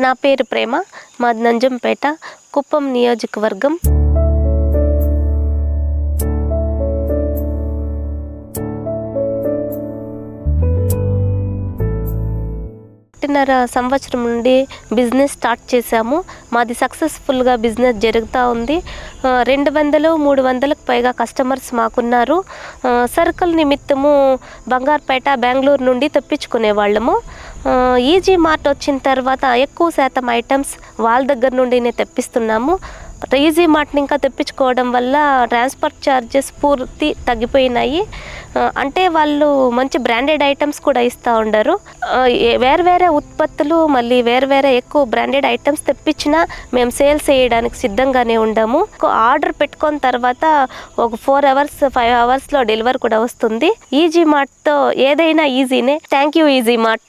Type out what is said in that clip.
నా పేరు ప్రేమ, మాది నంజంపేట, కుప్పం నియోజకవర్గం. ఒకటిన్నర సంవత్సరం నుండి బిజినెస్ స్టార్ట్ చేశాము. మాది సక్సెస్ఫుల్గా బిజినెస్ జరుగుతూ ఉంది. 200-300కు పైగా కస్టమర్స్ మాకున్నారు. సరుకుల నిమిత్తము బంగారుపేట, బెంగళూరు నుండి తెప్పించుకునే వాళ్ళము. ఈజీ మార్ట్ వచ్చిన తర్వాత ఎక్కువ శాతం ఐటమ్స్ వాళ్ళ దగ్గర నుండినే తెప్పిస్తున్నాము. ఈజీ మార్ట్ని ఇంకా తెప్పించుకోవడం వల్ల ట్రాన్స్పోర్ట్ ఛార్జెస్ పూర్తి తగ్గిపోయినాయి. అంటే వాళ్ళు మంచి బ్రాండెడ్ ఐటమ్స్ కూడా ఇస్తూ ఉండరు. వేరే ఉత్పత్తులు మళ్ళీ వేరే ఎక్కువ బ్రాండెడ్ ఐటమ్స్ తెప్పించినా మేము సేల్స్ చేయడానికి సిద్ధంగానే ఉండాము. ఆర్డర్ పెట్టుకున్న తర్వాత ఒక 4 hours 5 hours డెలివరీ కూడా వస్తుంది. ఈజీ మార్ట్తో ఏదైనా ఈజీనే. Thank you Easy mart.